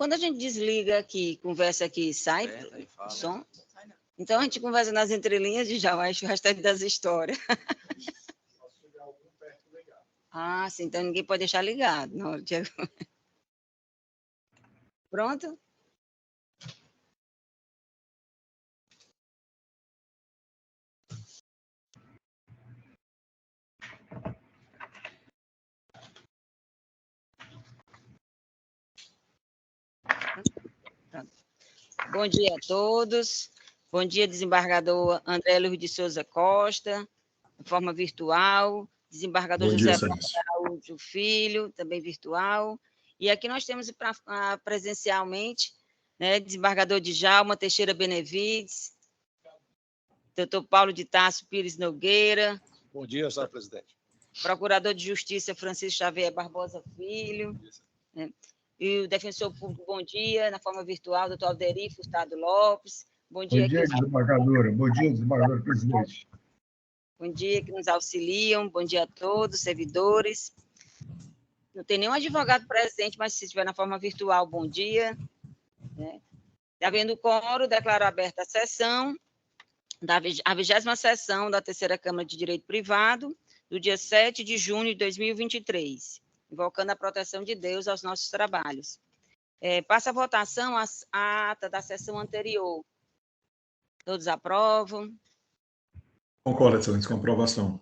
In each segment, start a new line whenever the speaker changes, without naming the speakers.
Quando a gente desliga aqui, conversa aqui, sai o som? Então, a gente conversa nas entrelinhas e já vai o restante das histórias. Ah, sim, então ninguém pode deixar ligado. Não, pronto? Bom dia a todos. Bom dia, desembargador André Luiz de Souza Costa, de forma virtual. Desembargador José Araújo Filho, também virtual. E aqui nós temos presencialmente, né, desembargador Djalma Teixeira Benevides, doutor Paulo de Tarso Pires Nogueira.
Bom dia, senhor presidente.
Procurador de Justiça Francisco Xavier Barbosa Filho. Né? E o defensor público, bom dia, na forma virtual, doutor Alderi Furtado Lopes.
Bom dia, desembargadora. Bom dia, desembargador presidente.
Bom dia, que nos auxiliam. Bom dia a todos, servidores. Não tem nenhum advogado presente, mas se estiver na forma virtual, bom dia. Né? Havendo quórum, declaro aberta a sessão, a 20ª sessão da Terceira Câmara de Direito Privado, do dia 7 de junho de 2023, invocando a proteção de Deus aos nossos trabalhos. Passa a votação a ata da sessão anterior. Todos aprovam?
Concordo, excelência, com aprovação.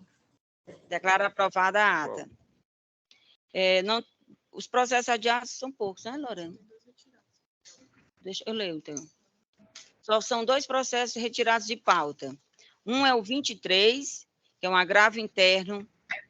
Declaro aprovada a ata. Os processos adiados são poucos, né, Lorena? Deixa eu ler, então. Só são 2 processos retirados de pauta. Um é o 23, que é um agravo interno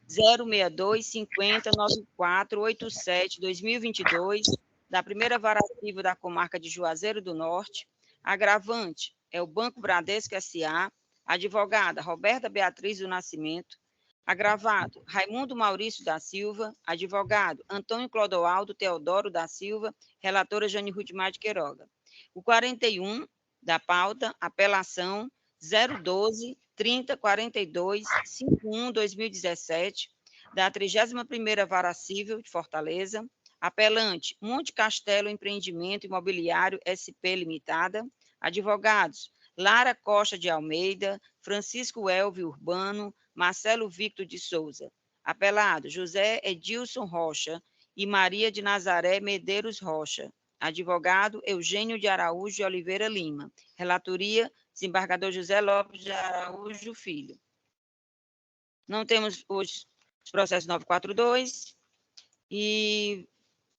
062509487-2022, da primeira vara civil da comarca de Juazeiro do Norte. Agravante é o Banco Bradesco S.A., advogada Roberta Beatriz do Nascimento. Agravado, Raimundo Maurício da Silva, advogado Antônio Clodoaldo Teodoro da Silva, relatora Jane Rudimar de Queiroga. O 41 da pauta, apelação 012-3042-51-2017, da 31ª Vara Civil de Fortaleza, apelante Monte Castelo Empreendimento Imobiliário SP Limitada, advogados Lara Costa de Almeida, Francisco Elvio Urbano, Marcelo Victor de Souza, apelado José Edilson Rocha e Maria de Nazaré Medeiros Rocha, advogado Eugênio de Araújo de Oliveira Lima, relatoria desembargador José Lopes de Araújo Filho. Não temos hoje os processos 942 e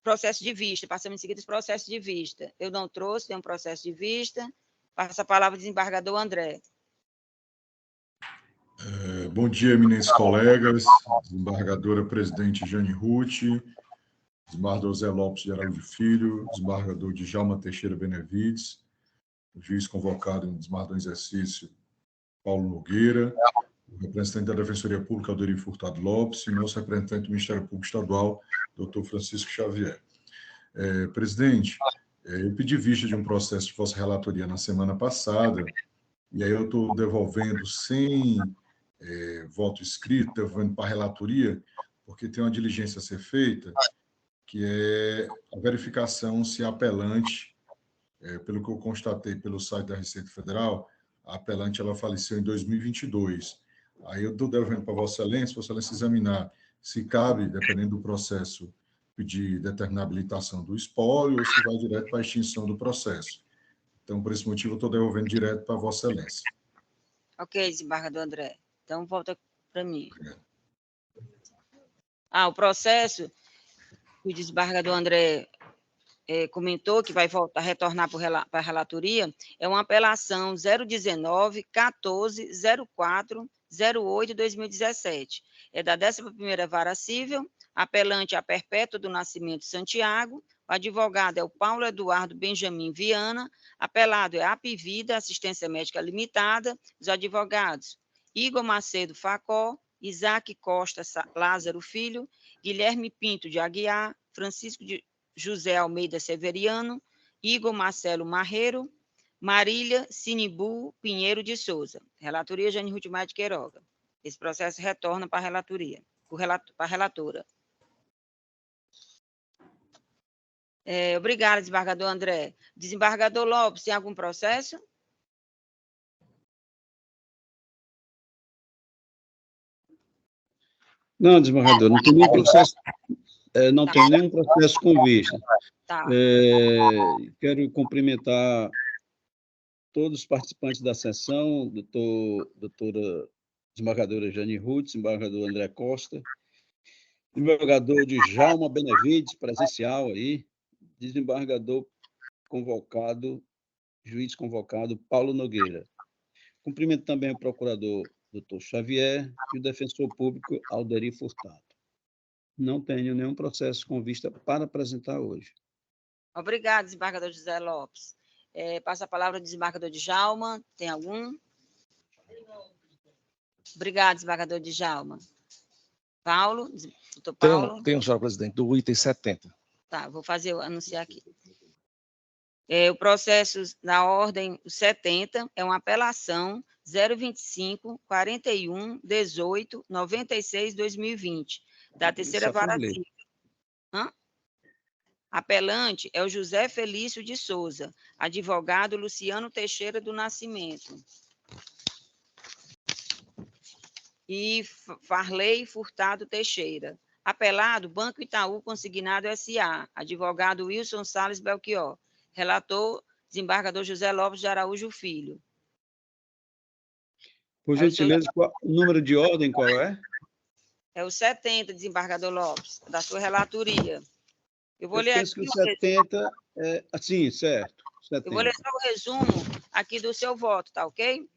processo de vista, passamos em seguida os processos de vista. Eu não trouxe, tem um processo de vista, passa a palavra ao desembargador André.
Bom dia, eminentes colegas, desembargadora presidente Jane Ruth, desembargador José Lopes de Araújo Filho, desembargador Djalma Teixeira Benevides, o juiz convocado no desembargador em exercício, Paulo Nogueira, o representante da Defensoria Pública, Alderi Furtado Lopes, e nosso representante do Ministério Público Estadual, doutor Francisco Xavier. Presidente, eu pedi vista de um processo de vossa relatoria na semana passada, e aí eu estou devolvendo sem voto escrito, devolvendo para a relatoria, porque tem uma diligência a ser feita, que é a verificação se a apelante, pelo que eu constatei pelo site da Receita Federal, a apelante ela faleceu em 2022. Aí eu estou devendo para Vossa Excelência examinar se cabe, dependendo do processo, pedir determinar a habilitação do espólio ou se vai direto para a extinção do processo. Então, por esse motivo, eu estou devolvendo direto para Vossa Excelência.
Ok, desembargador André. Então, volta para mim. O processo, o desembargador André comentou que vai retornar para a relatoria, é uma apelação 019-14-04-08-2017. É da 11ª Vara Civil, apelante a Perpétua do Nascimento Santiago, o advogado é o Paulo Eduardo Benjamin Viana, apelado é a Apivida Assistência Médica Limitada, os advogados Igor Macedo Facó, Isaac Costa Lázaro Filho, Guilherme Pinto de Aguiar, Francisco de José Almeida Severiano, Igor Marcelo Marreiro, Marília Sinibu Pinheiro de Souza. Relatoria Jane Rudimar de Queiroga. Esse processo retorna para a relatoria, para a relatora. Obrigada, desembargador André. Desembargador Lopes, tem algum processo?
Não, desembargador, não tem nenhum processo, não tem nenhum processo com vista.
Tá.
Quero cumprimentar todos os participantes da sessão, doutora desembargadora Jane Ruth, desembargador André Costa, desembargador Djalma Benevides, presencial aí, desembargador convocado, juiz convocado Paulo Nogueira. Cumprimento também o procurador doutor Xavier e o defensor público Alderi Furtado. Não tenho nenhum processo com vista para apresentar hoje.
Obrigada, desembargador José Lopes. Passa a palavra ao desembargador Djalma. Tem algum? Obrigada, desembargador Djalma. Paulo, doutor Paulo.
Tenho, senhora presidente, do item 70.
Tá, vou anunciar aqui. O processo na ordem 70 é uma apelação 025 41 18 96 2020 da terceira vara civil. Apelante é o José Felício de Souza, advogado Luciano Teixeira do Nascimento. E Farley Furtado Teixeira. Apelado, Banco Itaú Consignado S.A., advogado Wilson Salles Belchior. Relator, desembargador José Lopes de Araújo Filho.
Por gentileza, o número de ordem qual é?
É o 70, desembargador Lopes, da sua relatoria. Eu
penso que o 70 sim, certo. 70.
Eu vou ler só o resumo aqui do seu voto, tá ok?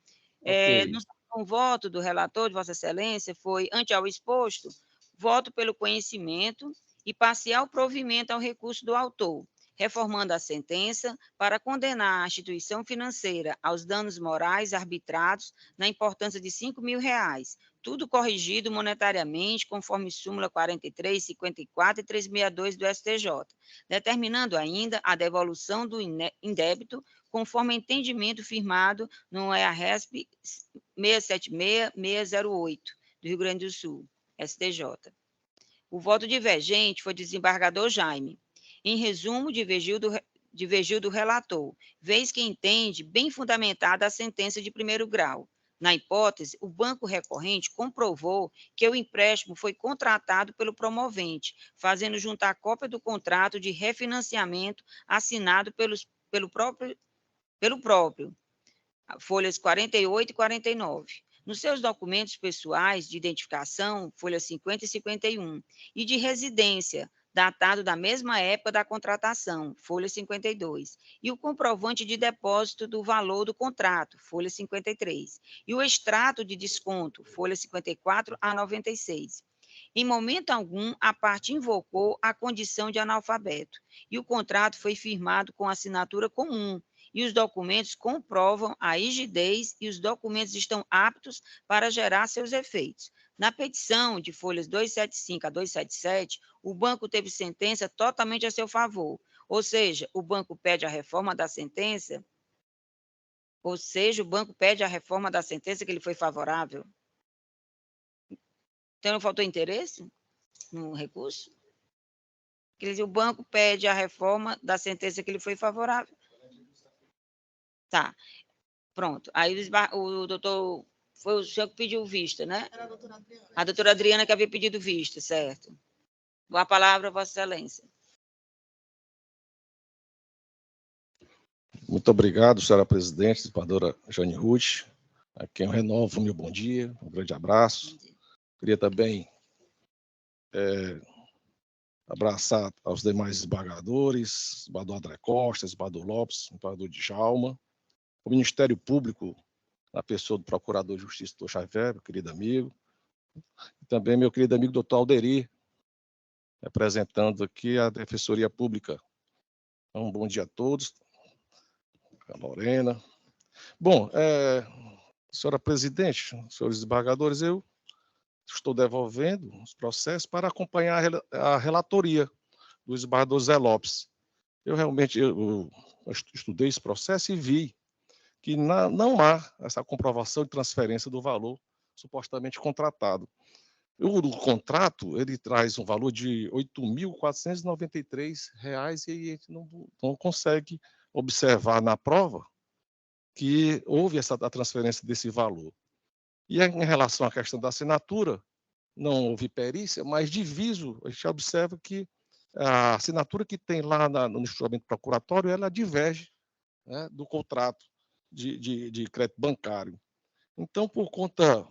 No voto do relator de Vossa Excelência foi, ante ao exposto, voto pelo conhecimento e parcial provimento ao recurso do autor, reformando a sentença para condenar a instituição financeira aos danos morais arbitrados na importância de R$5.000, tudo corrigido monetariamente conforme súmula 43, 54 e 362 do STJ, determinando ainda a devolução do indébito conforme entendimento firmado no EARESP 676-608 do Rio Grande do Sul, STJ. O voto divergente foi do desembargador Jaime. Em resumo, divergiu do relator, vez que entende bem fundamentada a sentença de primeiro grau. Na hipótese, o banco recorrente comprovou que o empréstimo foi contratado pelo promovente, fazendo juntar cópia do contrato de refinanciamento assinado pelo próprio, folhas 48 e 49. Nos seus documentos pessoais de identificação, folhas 50 e 51, e de residência, datado da mesma época da contratação, folha 52, e o comprovante de depósito do valor do contrato, folha 53, e o extrato de desconto, folha 54 a 96. Em momento algum, a parte invocou a condição de analfabeto, e o contrato foi firmado com assinatura comum, e os documentos comprovam a rigidez e os documentos estão aptos para gerar seus efeitos. Na petição de folhas 275 a 277, o banco teve sentença totalmente a seu favor, ou seja, o banco pede a reforma da sentença, que ele foi favorável. Então, não faltou interesse no recurso? Quer dizer, o banco pede a reforma da sentença que ele foi favorável. Tá, pronto. Aí o doutor, foi o senhor que pediu vista, né?
Era a doutora Adriana.
A doutora Adriana que havia pedido vista, certo. Boa palavra, Vossa Excelência.
Muito obrigado, senhora presidente, desembargadora Jane Ruth, a quem eu renovo o meu bom dia, um grande abraço. Queria também abraçar aos demais desembargadores, desembargador André Costa, desembargador Lopes, desembargador Djalma, o Ministério Público, na pessoa do Procurador de Justiça, doutor Xavier, meu querido amigo, e também meu querido amigo doutor Alderi, representando aqui a Defensoria Pública. Então, um bom dia a todos. A Lorena. Bom, senhora presidente, senhores desembargadores, eu estou devolvendo os processos para acompanhar a relatoria do desembargador Zé Lopes. Eu realmente eu estudei esse processo e vi que não há essa comprovação de transferência do valor supostamente contratado. O contrato, ele traz um valor de R$ 8.493 e a gente não consegue observar na prova que houve a transferência desse valor. E em relação à questão da assinatura, não houve perícia, mas diviso, a gente observa que a assinatura que tem lá no instrumento procuratório, ela diverge, né, do contrato de crédito bancário. Então, por conta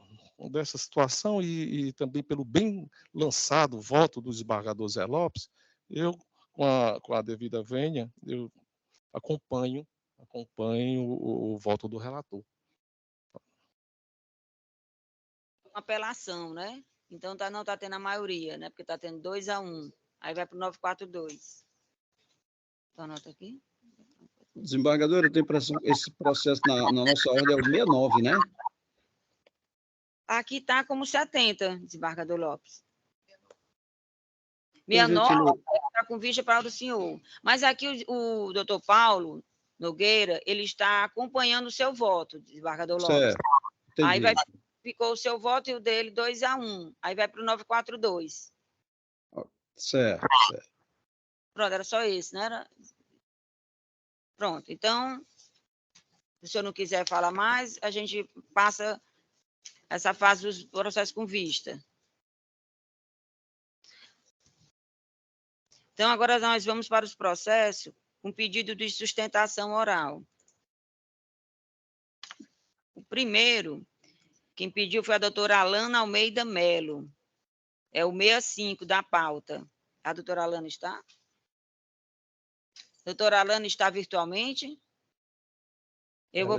dessa situação e também pelo bem lançado voto do desembargador Zé Lopes, eu, com a devida vênia, eu acompanho o voto do relator.
Uma apelação, né? Então não está tendo a maioria, né? Porque está tendo 2-1. Aí vai para o 942. Então, anota aqui.
Desembargador, eu tenho a impressão que esse processo na nossa ordem é o 69, né?
Aqui está como 70, desembargador Lopes.
Por
69 está com vista para o do senhor. Mas aqui o doutor Paulo Nogueira, ele está acompanhando o seu voto, desembargador Lopes.
Certo, entendi.
Aí ficou o seu voto e o dele 2-1. Aí vai para o 942.
Certo.
Pronto, era só esse, não era? Pronto, então, se o senhor não quiser falar mais, a gente passa essa fase dos processos com vista. Então, agora nós vamos para os processos com pedido de sustentação oral. O primeiro, quem pediu foi a doutora Alana Almeida Melo. É o 65 da pauta. A doutora Alana está? Doutora Alana está virtualmente? Eu vou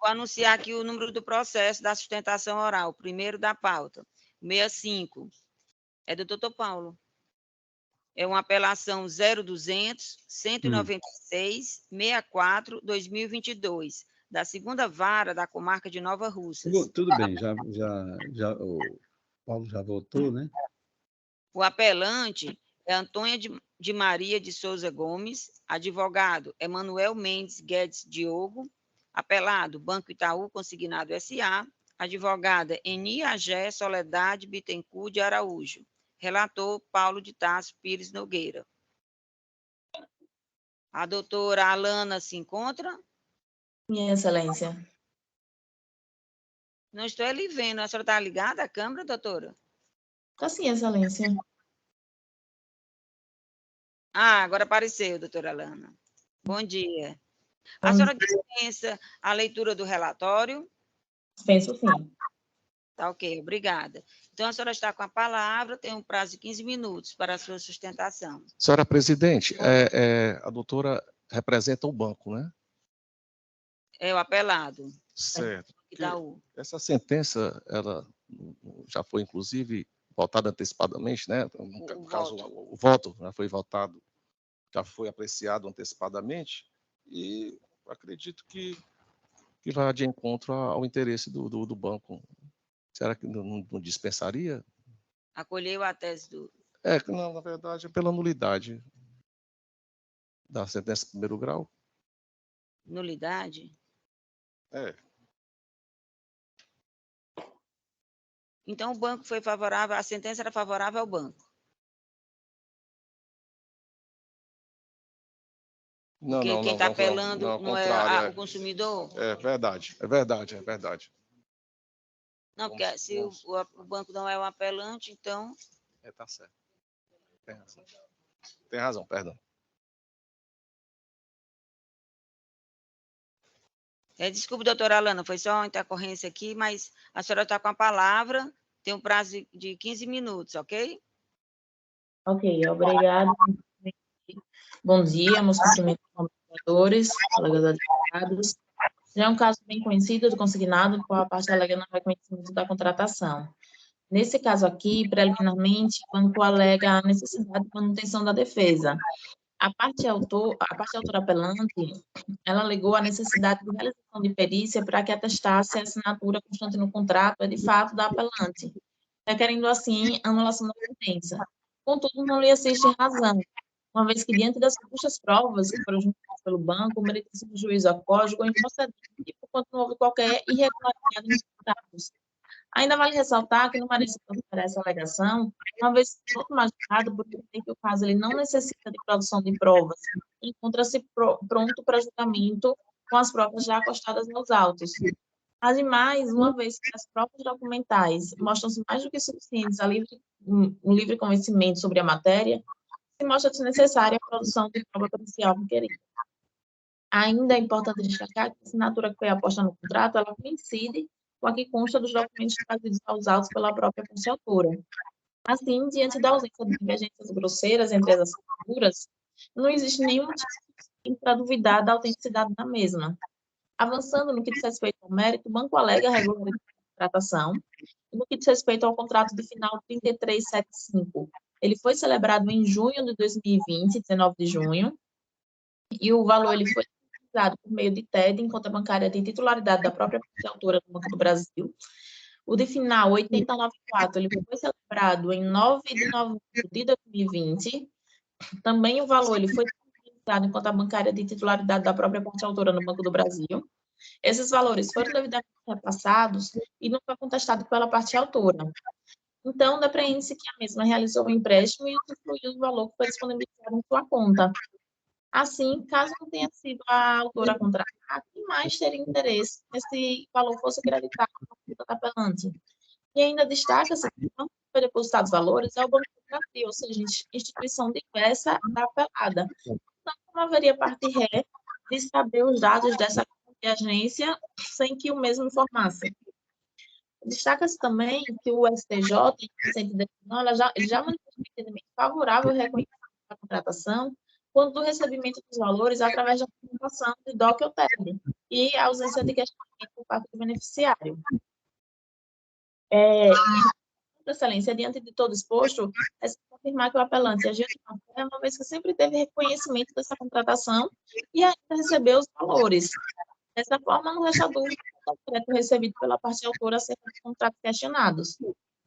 anunciar aqui o número do processo da sustentação oral, o primeiro da pauta, 65. É do doutor Paulo. É uma apelação 0200-196-64-2022, da segunda vara da comarca de Nova Russas.
Tudo bem, o Paulo já votou, né?
O apelante é Antônia de Maria de Souza Gomes, advogado Emanuel Mendes Guedes Diogo, apelado Banco Itaú Consignado S.A., advogada Eni Agé Soledade Bittencourt de Araújo, relator Paulo de Tarso Pires Nogueira. A doutora Alana se encontra?
Minha Excelência.
Não estou ali vendo. A senhora está ligada à câmera, doutora?
Está sim, Excelência.
Ah, agora apareceu, doutora Alana. Bom dia. A senhora dispensa a leitura do relatório?
Dispenso, sim.
Tá ok, obrigada. Então, a senhora está com a palavra, tem um prazo de 15 minutos para a sua sustentação.
Senhora presidente, a doutora representa o banco, né?
É o apelado.
Certo.
Itaú.
Essa sentença, ela já foi, inclusive, votada antecipadamente, né? No caso, o voto já foi votado, já foi apreciado antecipadamente, e acredito que vai de encontro ao interesse do banco. Será que não dispensaria?
Acolheu a tese do...
Não, na verdade, é pela nulidade da sentença de primeiro grau.
Nulidade? Então, o banco foi favorável, a sentença era favorável ao banco. Porque quem está apelando não é o consumidor?
É verdade.
Não, porque se o banco não é o apelante, então...
Tá certo. Tem razão, perdão.
Desculpe, doutora Alana, foi só uma intercorrência aqui, mas a senhora está com a palavra, tem um prazo de 15 minutos, ok?
Ok, obrigada. Bom dia, meus cumprimentos aos comunicadores, colegas advogados. Já é um caso bem conhecido do consignado, por a parte alegando o reconhecimento da contratação. Nesse caso aqui, preliminarmente, o banco alega a necessidade de manutenção da defesa. A parte autora apelante, ela alegou a necessidade de realização de perícia para que atestasse a assinatura constante no contrato é de fato da apelante, requerendo assim anulação da sentença. Contudo, não lhe assiste razão, uma vez que, diante das robustas provas que foram juntadas pelo banco, o meritíssimo juízo acógico improcedente, porquanto não houve qualquer irregularidade nos contratos. Ainda vale ressaltar que não merece considerar essa alegação, uma vez que o outro magistrado, por entender que o caso ele não necessita de produção de provas, encontra-se pronto para julgamento com as provas já acostadas nos autos. Ademais, uma vez que as provas documentais mostram-se mais do que suficientes a livre conhecimento sobre a matéria, se mostra desnecessária a produção de prova pericial requerida. Ainda é importante destacar que a assinatura que foi aposta no contrato, ela coincide com a que consta dos documentos trazidos aos autos pela própria parte autora. Assim, diante da ausência de divergências grosseiras entre as assinaturas, não existe nenhum motivo para duvidar da autenticidade da mesma. Avançando no que diz respeito ao mérito, o banco alega a regularidade da contratação, e no que diz respeito ao contrato de final 3375, ele foi celebrado em junho de 2020, 19 de junho, e o valor ele foi utilizado por meio de TED, em conta bancária de titularidade da própria autora do Banco do Brasil. O de final 8094, ele foi celebrado em 9 de novembro de 2020. Também o valor ele foi utilizado em conta bancária de titularidade da própria autora no Banco do Brasil. Esses valores foram devidamente repassados e não foi contestado pela parte autora. Então, depreende-se que a mesma realizou o empréstimo e usufruiu do valor que foi disponibilizado em sua conta. Assim, caso não tenha sido a autora contratada, quem mais teria interesse que esse valor fosse acreditado na conta da apelante? E ainda destaca-se que não foi depositado os valores é o Banco do Brasil, ou seja, instituição diversa da apelada. Então, não haveria parte ré de saber os dados dessa agência sem que o mesmo informasse. Destaca-se também que o STJ, em recente decisão, ele já manifestou um entendimento favorável ao reconhecimento da contratação quando do recebimento dos valores através da apresentação de DOC ou TED e a ausência de questionamento por parte do beneficiário. Excelência, diante de todo exposto, é confirmar que o apelante agiu de uma forma, uma vez que sempre teve reconhecimento dessa contratação e ainda recebeu os valores. Dessa forma, não resta dúvida do decreto recebido pela parte autora acerca dos contratos questionados.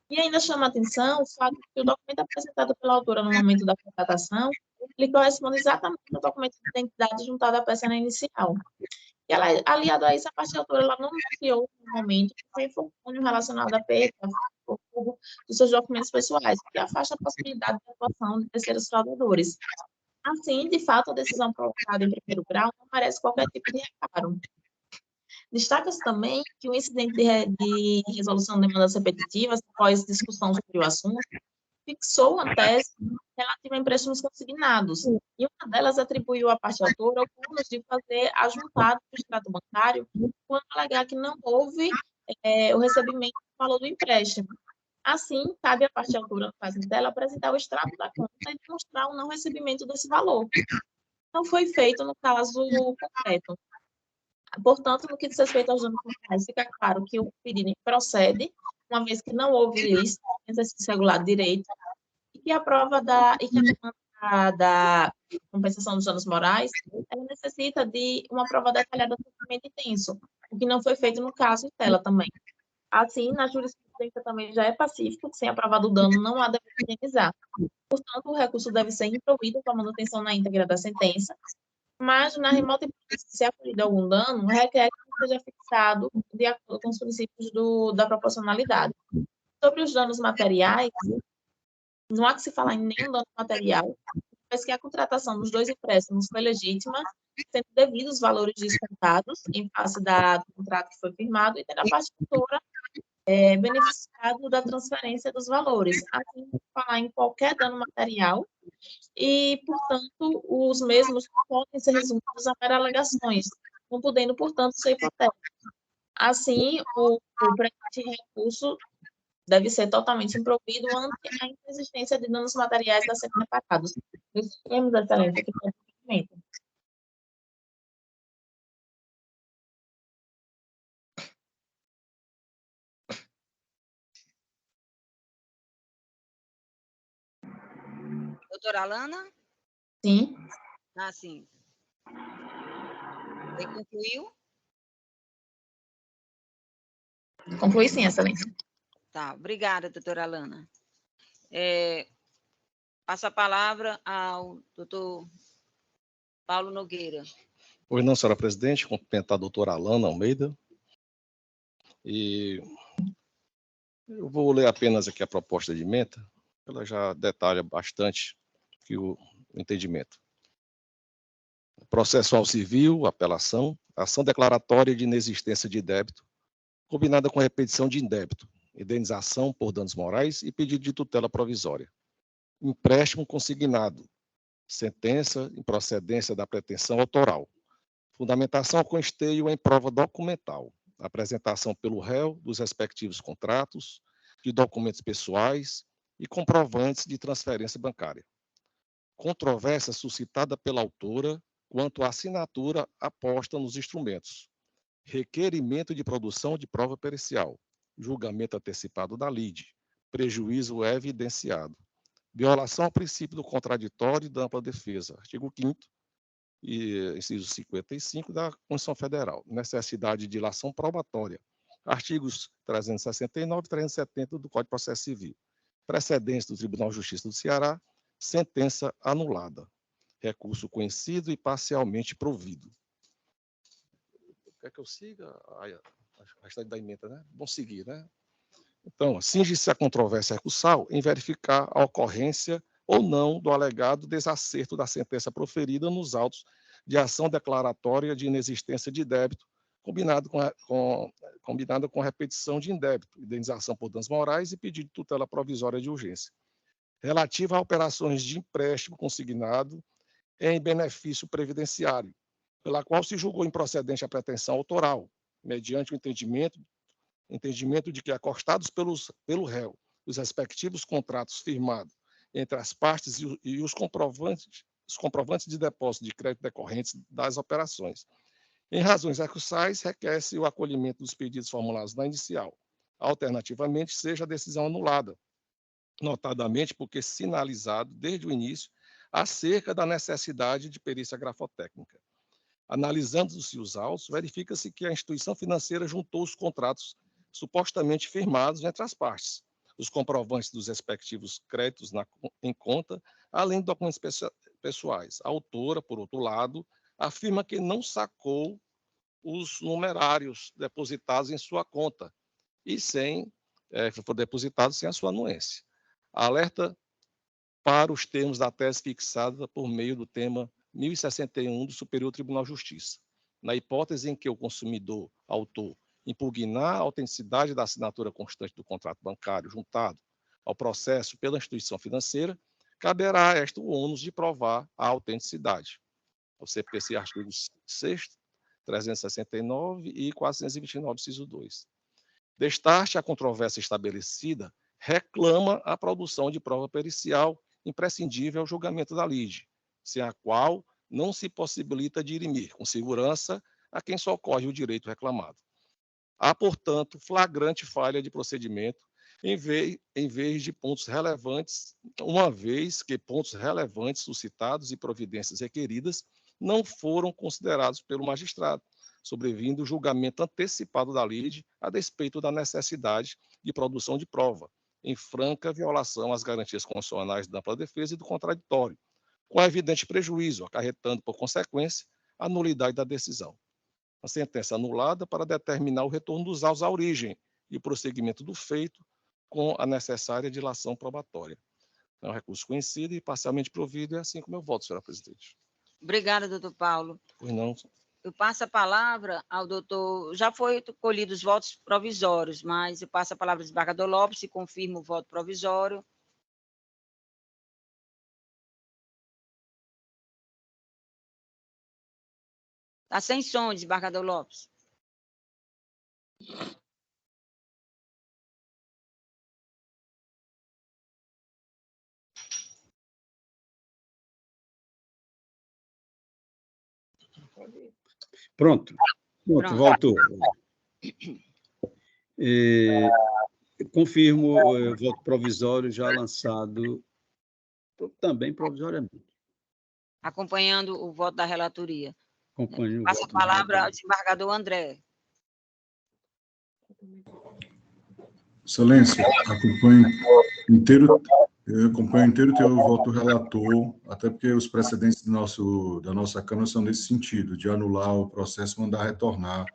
E ainda chama a atenção o fato de que o documento apresentado pela autora no momento da contratação, ele corresponde exatamente ao documento de identidade juntado à peça inicial. E ela, aliado a isso, a parte autora ela não anunciou no momento que foi infortúnio relacionado à perda ou roubo dos seus documentos pessoais, que afasta a possibilidade de atuação de terceiros fraudadores. Assim, de fato, a decisão provocada em primeiro grau não merece qualquer tipo de reparo. Destaca-se também que o incidente de resolução de demandas repetitivas, após discussão sobre o assunto, fixou uma tese relativa a empréstimos consignados, e uma delas atribuiu à parte autora o ônus de fazer a juntada do extrato bancário quando alegar que não houve o recebimento do valor do empréstimo. Assim, cabe à parte autora, no caso dela, apresentar o extrato da conta e demonstrar o não recebimento desse valor. Não foi feito no caso concreto. Portanto, no que diz respeito aos danos morais, fica claro que o pedido procede, uma vez que não houve ilícito, exercício regular de direito, e que a prova da compensação dos danos morais, ela necessita de uma prova detalhada totalmente intenso, o que não foi feito no caso dela também. Assim, na jurisprudência também já é pacífico, sem a prova do dano não há de indenizar. Portanto, o recurso deve ser improvido com a manutenção na íntegra da sentença, mas na remota hipótese de ser acolhido algum dano, requer que seja fixado de acordo com os princípios da proporcionalidade. Sobre os danos materiais, não há que se falar em nenhum dano material, mas que a contratação dos dois empréstimos foi legítima, sendo devidos os valores descontados em face do contrato que foi firmado e ter a parte autora beneficiado da transferência dos valores, assim como falar em qualquer dano material, e, portanto, os mesmos podem ser resumidos a meras alegações, não podendo, portanto, ser hipotéticos. Assim, o presente recurso deve ser totalmente improvido ante a inexistência de danos materiais a serem reparados. Temos, excelência, aqui no documento.
Doutora Alana?
Sim.
Sim. Você concluiu?
Conclui sim, excelência.
Tá, obrigada, doutora Alana. Passo a palavra ao doutor Paulo Nogueira.
Pois não, senhora presidente, cumprimentar a doutora Alana Almeida. E Eu vou ler apenas aqui a proposta de emenda, ela já detalha bastante que o entendimento. Processual civil, apelação, ação declaratória de inexistência de débito, combinada com repetição de indébito, indenização por danos morais e pedido de tutela provisória. Empréstimo consignado, sentença em procedência da pretensão autoral. Fundamentação com esteio em prova documental. Apresentação pelo réu dos respectivos contratos, de documentos pessoais e comprovantes de transferência bancária. Controvérsia suscitada pela autora quanto à assinatura aposta nos instrumentos. Requerimento de produção de prova pericial. Julgamento antecipado da lide. Prejuízo evidenciado. Violação ao princípio do contraditório e da ampla defesa. Artigo 5º e inciso 55 da Constituição Federal. Necessidade de ilação probatória. Artigos 369 e 370 do Código de Processo Civil. Precedência do Tribunal de Justiça do Ceará. Sentença anulada. Recurso conhecido e parcialmente provido. Quer que eu siga a restante da emenda, né? Vamos seguir, né? Então, cinge-se a controvérsia recursal em verificar a ocorrência ou não do alegado desacerto da sentença proferida nos autos de ação declaratória de inexistência de débito, combinada com repetição de indébito, indenização por danos morais e pedido de tutela provisória de urgência. Relativa a operações de empréstimo consignado em benefício previdenciário, pela qual se julgou improcedente a pretensão autoral, mediante o entendimento de que, acostados pelo réu, os respectivos contratos firmados entre as partes e os comprovantes de depósito de crédito decorrentes das operações. Em razões recursais, requer-se o acolhimento dos pedidos formulados na inicial. Alternativamente, seja a decisão anulada, notadamente porque sinalizado desde o início acerca da necessidade de perícia grafotécnica. Analisando-se os autos, verifica-se que a instituição financeira juntou os contratos supostamente firmados entre as partes, os comprovantes dos respectivos créditos em conta, além de documentos pessoais. A autora, por outro lado, afirma que não sacou os numerários depositados em sua conta e foram depositados sem a sua anuência. Alerta para os termos da tese fixada por meio do tema 1061 do Superior Tribunal de Justiça. Na hipótese em que o consumidor, autor, impugnar a autenticidade da assinatura constante do contrato bancário juntado ao processo pela instituição financeira, caberá a esta o ônus de provar a autenticidade. O CPC, artigos 6º, 369 e 429, inciso 2. Destarte a controvérsia estabelecida, reclama a produção de prova pericial imprescindível ao julgamento da lide, sem a qual não se possibilita dirimir com segurança a quem socorre o direito reclamado. Há, portanto, flagrante falha de procedimento em vez de pontos relevantes, uma vez que pontos relevantes suscitados e providências requeridas não foram considerados pelo magistrado, sobrevindo o julgamento antecipado da lide a despeito da necessidade de produção de prova, em franca violação às garantias constitucionais da ampla defesa e do contraditório, com evidente prejuízo, acarretando, por consequência, a nulidade da decisão. A sentença anulada para determinar o retorno dos autos à origem e o prosseguimento do feito com a necessária dilação probatória. É um recurso conhecido e parcialmente provido, é assim como eu voto, senhora presidente.
Obrigada, doutor Paulo.
Pois não.
Eu passo a palavra ao doutor... Já foi colhido os votos provisórios, mas eu passo a palavra ao desembargador Lopes e confirmo o voto provisório. Está sem som, desembargador Lopes.
Pronto, voltou. Confirmo o voto provisório já lançado também provisoriamente.
Acompanhando o voto da relatoria.
Acompanho
Passa a palavra ao desembargador André.
Excelência, acompanho inteiro o teu voto relator, até porque os precedentes da nossa Câmara são nesse sentido, de anular o processo e mandar retornar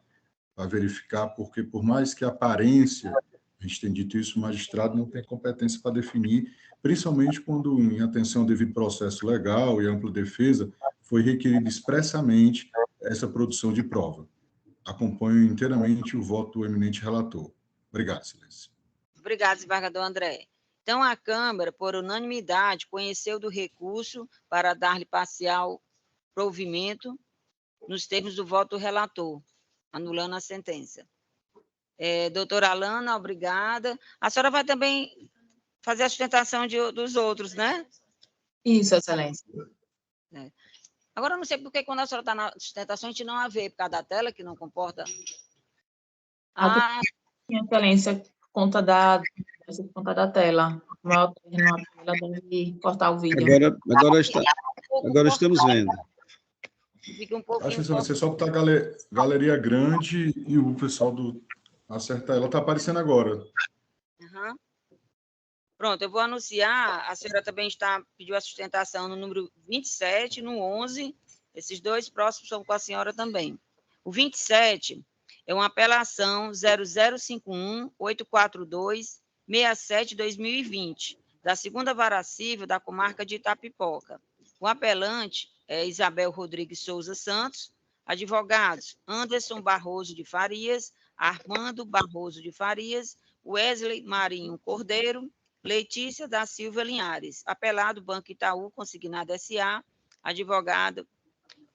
para verificar, porque por mais que a aparência A gente tem dito isso, o magistrado não tem competência para definir, principalmente quando, em atenção ao devido processo legal e ampla defesa, foi requerido expressamente essa produção de prova. Acompanho inteiramente o voto do eminente relator. Obrigado, Excelência.
Obrigado, desembargador André. Então, a Câmara, por unanimidade, conheceu do recurso para dar-lhe parcial provimento nos termos do voto do relator, anulando a sentença. Doutora Alana, obrigada. A senhora vai também fazer a sustentação dos outros, né?
Isso, Excelência.
Agora, eu não sei por que quando a senhora está na sustentação, a gente não a vê por causa da tela, que não comporta.
Excelência, por conta da tela. O maior termo na tela deve cortar o vídeo.
Agora estamos vendo.
Fica um pouquinho...
Acho que você só botar galeria grande e o pessoal acertar. Ela está aparecendo agora.
Uhum. Pronto, eu vou anunciar. A senhora também pediu a sustentação no número 27, no 11. Esses dois próximos são com a senhora também. O 27 é uma apelação 0051-842-67-2020, da segunda vara civil da comarca de Itapipoca. O apelante é Isabel Rodrigues Souza Santos, advogados Anderson Barroso de Farias, Armando Barroso de Farias, Wesley Marinho Cordeiro, Letícia da Silva Linhares, apelado Banco Itaú, consignado S.A., advogado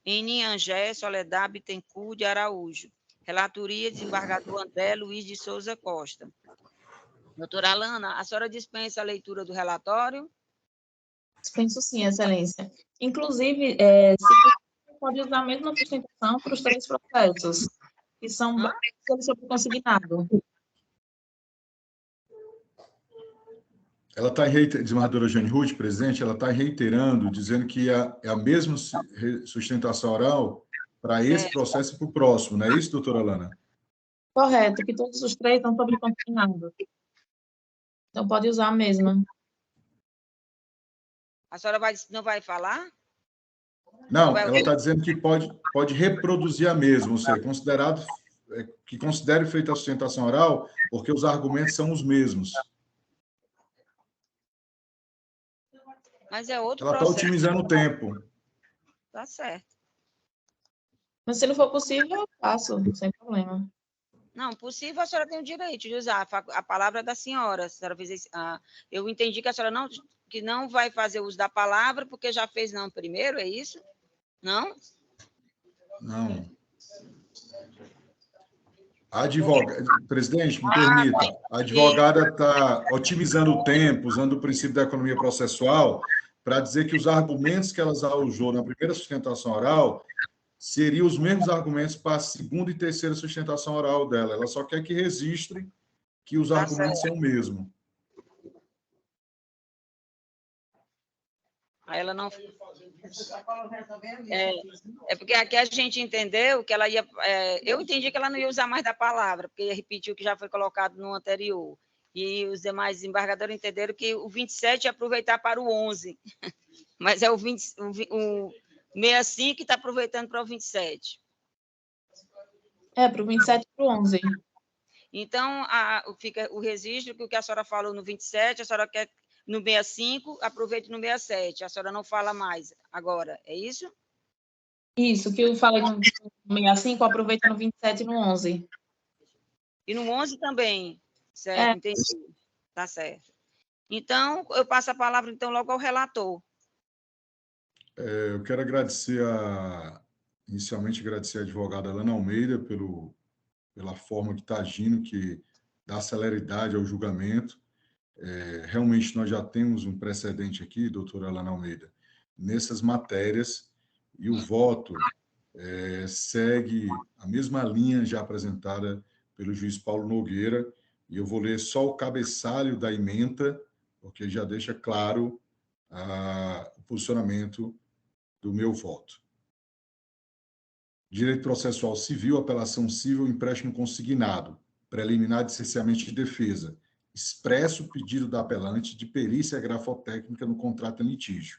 Eni Angé Soledad Bittencourt de Araújo, relatoria desembargador André Luiz de Souza Costa. Doutora Alana, a senhora dispensa a leitura do relatório?
Dispenso sim, Excelência. Inclusive, se pode usar a mesma sustentação para os 3 processos, que são sobre consignado.
Ela está reiterando, desembargadora Jane Ruth, presidente, ela está reiterando, dizendo que é a mesma sustentação oral para esse processo e para o próximo, não é isso, doutora Alana?
Correto, que todos os 3 estão sobre consignado. Então, pode usar a mesma.
A senhora não vai falar?
Não, ela está dizendo que pode reproduzir a mesma, ou seja, que considere feita a sustentação oral, porque os argumentos são os mesmos.
Mas é outro
Ela
processo.
está otimizando o tempo.
Tá certo.
Mas, se não for possível, eu faço, sem problema.
Não, possível, a senhora tem o direito de usar a palavra da senhora. A senhora fez eu entendi que a senhora não vai fazer uso da palavra, porque já fez não primeiro, é isso? Não?
Não. Presidente, me permita. A advogada está otimizando o tempo, usando o princípio da economia processual, para dizer que os argumentos que ela usou na primeira sustentação oral seriam os mesmos argumentos para a segunda e terceira sustentação oral dela. Ela só quer que registre que os argumentos são o mesmo.
Aí ela não... porque aqui a gente entendeu que ela ia... eu entendi que ela não ia usar mais da palavra, porque repetiu o que já foi colocado no anterior. E os demais desembargadores entenderam que o 27 ia aproveitar para o 11. Mas é o 65 que está aproveitando para o 27.
Para o 27 e para o 11.
Então, fica o registro que o que a senhora falou no 27, a senhora quer no 65, aproveite no 67. A senhora não fala mais agora, é isso?
Isso, que eu falei no 65, aproveita no 27 e no 11.
E no 11 também, certo? Entendi. Tá certo. Então, eu passo a palavra, então, logo ao relator.
Eu quero inicialmente agradecer a advogada Alana Almeida pela forma que está agindo, que dá celeridade ao julgamento. Realmente, nós já temos um precedente aqui, doutora Alana Almeida, nessas matérias, e o voto segue a mesma linha já apresentada pelo juiz Paulo Nogueira, e eu vou ler só o cabeçalho da ementa, porque já deixa claro o posicionamento do meu voto. Direito processual civil, apelação civil, empréstimo consignado, preliminar de cerceamento de defesa, expresso pedido da apelante de perícia grafotécnica no contrato em litígio,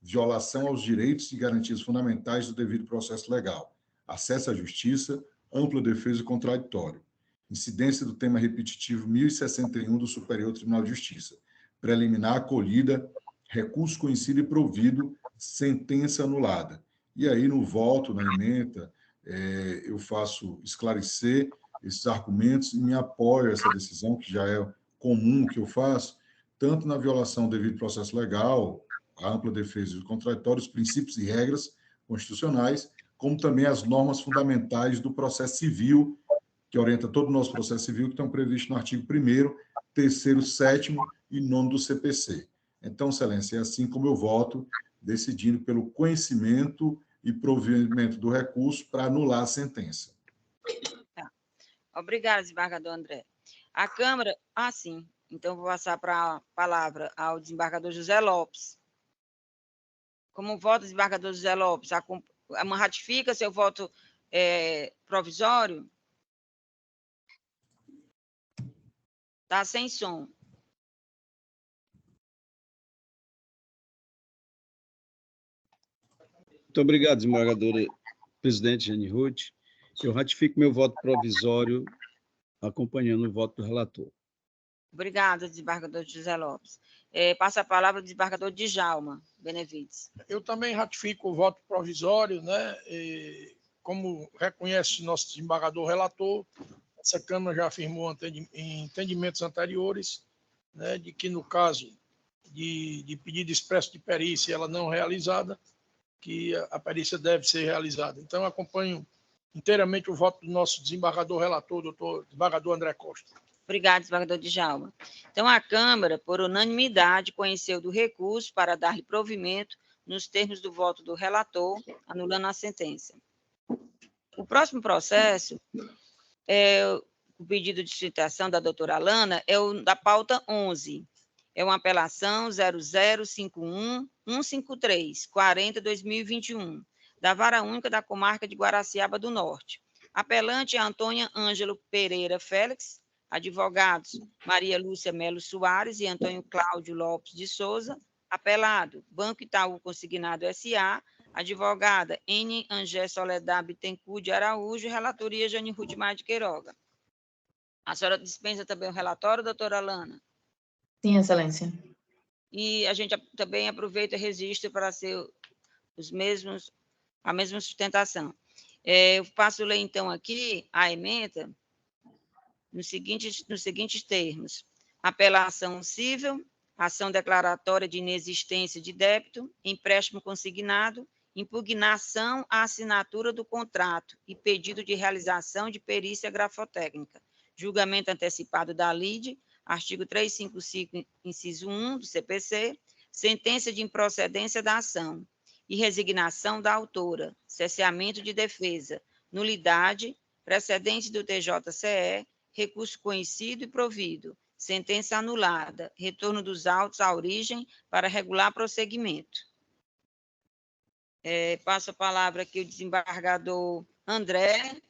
violação aos direitos e garantias fundamentais do devido processo legal, acesso à justiça, ampla defesa e contraditório, incidência do tema repetitivo 1061 do Superior Tribunal de Justiça, preliminar acolhida, recurso conhecido e provido, sentença anulada. E aí, no voto, na ementa, eu faço esclarecer esses argumentos e me apoio a essa decisão, que já é comum que eu faço, tanto na violação do devido processo legal, a ampla defesa dos contraditórios, princípios e regras constitucionais, como também as normas fundamentais do processo civil, que orienta todo o nosso processo civil, que estão previstos no artigo 1º, 3º, 7º e 9º do CPC. Então, Excelência, é assim como eu voto, decidindo pelo conhecimento e provimento do recurso para anular a sentença.
Tá. Obrigada, desembargador André. A Câmara... sim. Então, vou passar para a palavra ao desembargador José Lopes. Como voto, desembargador José Lopes, ratifica seu voto provisório? Está sem som.
Muito obrigado, desembargadora presidente Jane Ruth. Eu ratifico meu voto provisório, acompanhando o voto do relator.
Obrigada, desembargador José Lopes. Passa a palavra ao desembargador Djalma Benevides.
Eu também ratifico o voto provisório, né? Como reconhece nosso desembargador relator, essa Câmara já afirmou em entendimentos anteriores, né, de que, no caso de pedido expresso de perícia, ela não realizada, que a perícia deve ser realizada. Então, acompanho inteiramente o voto do nosso desembargador relator, doutor desembargador André Costa.
Obrigado, desembargador Djalma. Então, a Câmara, por unanimidade, conheceu do recurso para dar-lhe provimento nos termos do voto do relator, anulando a sentença. O próximo processo, o pedido de citação da doutora Alana, é o da pauta 11. É uma apelação 0051153, 40/2021, da Vara Única da Comarca de Guaraciaba do Norte. Apelante é Antônia Ângelo Pereira Félix, advogados Maria Lúcia Melo Soares e Antônio Cláudio Lopes de Souza. Apelado, Banco Itaú Consignado S.A., advogada N. Angé Soledad Bittencourt de Araújo, relatoria Jane Ruth Maia de Queiroga. A senhora dispensa também o relatório, doutora Alana?
Sim, excelência.
E a gente também aproveita e registra para ser a mesma sustentação. Eu passo a ler, então, aqui a ementa nos seguintes termos. Apelação cível, ação declaratória de inexistência de débito, empréstimo consignado, impugnação à assinatura do contrato e pedido de realização de perícia grafotécnica, julgamento antecipado da lide, artigo 355, inciso 1 do CPC, sentença de improcedência da ação e resignação da autora, cesseamento de defesa, nulidade, precedente do TJCE, recurso conhecido e provido, sentença anulada, retorno dos autos à origem para regular prosseguimento. Passo a palavra aqui ao desembargador André.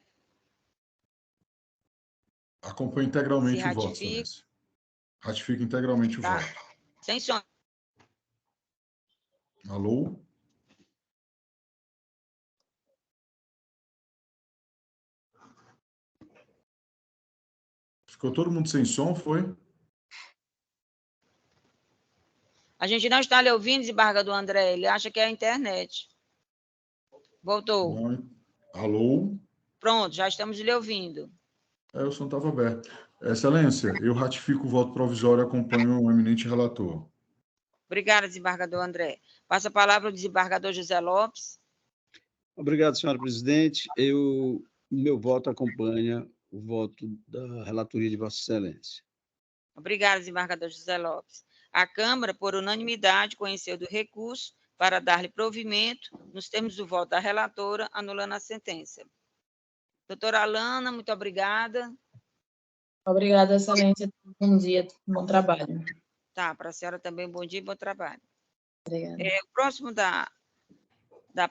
Acompanho integralmente o voto, excelência. Ratifico integralmente o voto.
Sem som.
Alô? Ficou todo mundo sem som, foi?
A gente não está lhe ouvindo, desembargador André, ele acha que é a internet. Voltou.
Não. Alô?
Pronto, já estamos lhe ouvindo.
O som estava aberto. Excelência, eu ratifico o voto provisório e acompanho o eminente relator.
Obrigada, desembargador André. Passa a palavra ao desembargador José Lopes.
Obrigado, senhora presidente. Meu voto acompanha o voto da relatoria de Vossa Excelência.
Obrigada, desembargador José Lopes. A Câmara, por unanimidade, conheceu do recurso para dar-lhe provimento, nos termos do voto da relatora, anulando a sentença. Doutora Alana, muito obrigada.
Obrigada, excelência. Bom dia, bom trabalho.
Tá, para a senhora também, bom dia e bom trabalho.
Obrigada.
O próximo da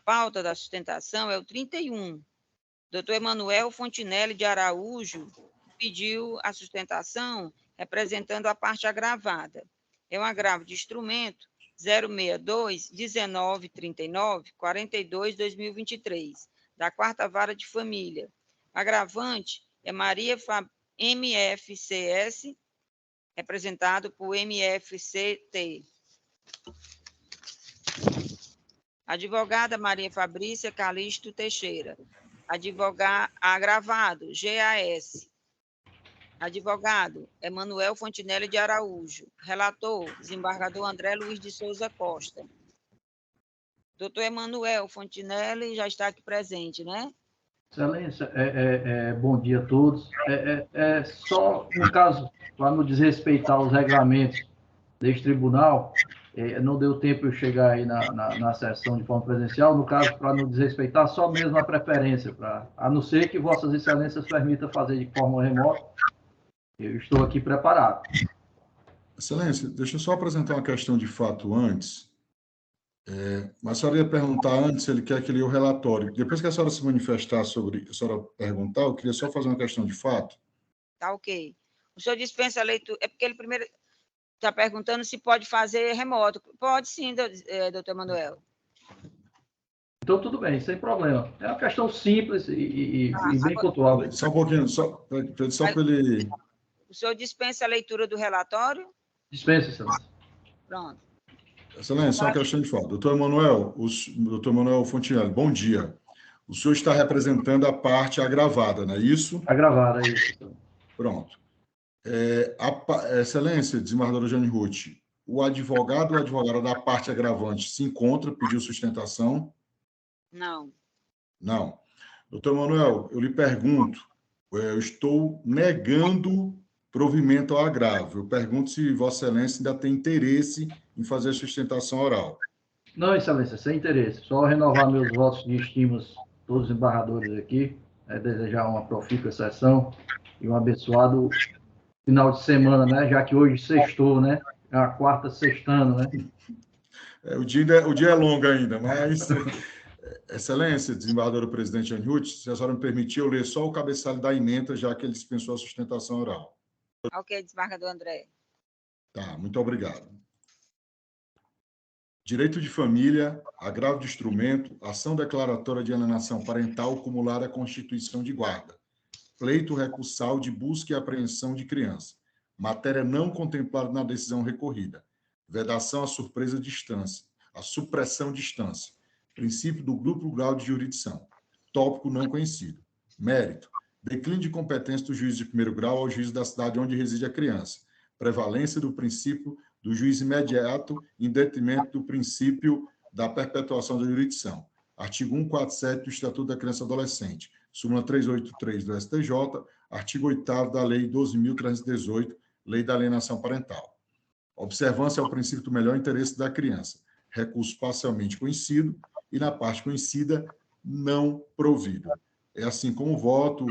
pauta da sustentação é o 31. Doutor Emanuel Fontinelli de Araújo pediu a sustentação representando a parte agravada. É um agravo de instrumento 062-1939-42-2023, da 4ª Vara de Família. Agravante é Maria MFCS, representado por MFCT. Advogada Maria Fabrícia Calixto Teixeira. Agravado, GAS. Advogado Emanuel Fontinelli de Araújo. Relator, desembargador André Luiz de Souza Costa. Doutor Emanuel Fontinelli já está aqui presente, né?
Excelência, bom dia a todos. Só, no caso, para não desrespeitar os regulamentos deste tribunal, não deu tempo de chegar aí na sessão de forma presencial, no caso, para não desrespeitar, só mesmo a preferência, a não ser que Vossas Excelências permitam fazer de forma remota, eu estou aqui preparado.
Excelência, deixa eu só apresentar uma questão de fato antes. Mas a senhora ia perguntar antes se ele quer que leia o relatório. Depois que a senhora se manifestar sobre, a senhora perguntar, eu queria só fazer uma questão de fato.
Tá ok. O senhor dispensa a leitura. É porque ele primeiro está perguntando se pode fazer remoto. Pode sim, doutor Emanuel.
Então, tudo bem, sem problema. É uma questão simples e bem pontual.
Só um pouquinho, só para ele...
O senhor dispensa a leitura do relatório?
Dispensa, excelência.
Pronto.
Excelência, só uma questão de fato. Doutor Emanuel Fontinelli, bom dia. O senhor está representando a parte agravada, não é isso?
Agravada, é isso.
Pronto. Excelência, desembargadora Jane Ruth, o advogado ou a advogada da parte agravante se encontra, pediu sustentação?
Não.
Não. Doutor Emanuel, eu lhe pergunto, eu estou negando provimento ao agravo. Eu pergunto se Vossa Excelência ainda tem interesse em fazer sustentação oral.
Não, Excelência, sem interesse. Só renovar meus votos de estima a todos os embargadores aqui, desejar uma profícua sessão e um abençoado final de semana, né? Já que hoje sextou, né? É a quarta sextando, né?
O dia é longo ainda, mas... Excelência, desembargadora presidente Jane Ruth, se a senhora me permitir, eu ler só o cabeçalho da ementa, já que ele dispensou a sustentação oral.
Ok, desembargador André.
Tá, muito obrigado. Direito de família, agravo de instrumento, ação declaratória de alienação parental cumulada à constituição de guarda, pleito recursal de busca e apreensão de criança, matéria não contemplada na decisão recorrida, vedação à surpresa de instância, à supressão de instância, princípio do duplo grau de jurisdição, tópico não conhecido, mérito, declínio de competência do juiz de primeiro grau ao juiz da cidade onde reside a criança, prevalência do princípio do juiz imediato em detrimento do princípio da perpetuação da jurisdição. Artigo 147 do Estatuto da Criança e Adolescente, súmula 383 do STJ, artigo 8º da Lei 12.318, Lei da Alienação Parental. Observância ao princípio do melhor interesse da criança, recurso parcialmente conhecido e, na parte conhecida, não provido. É assim como o voto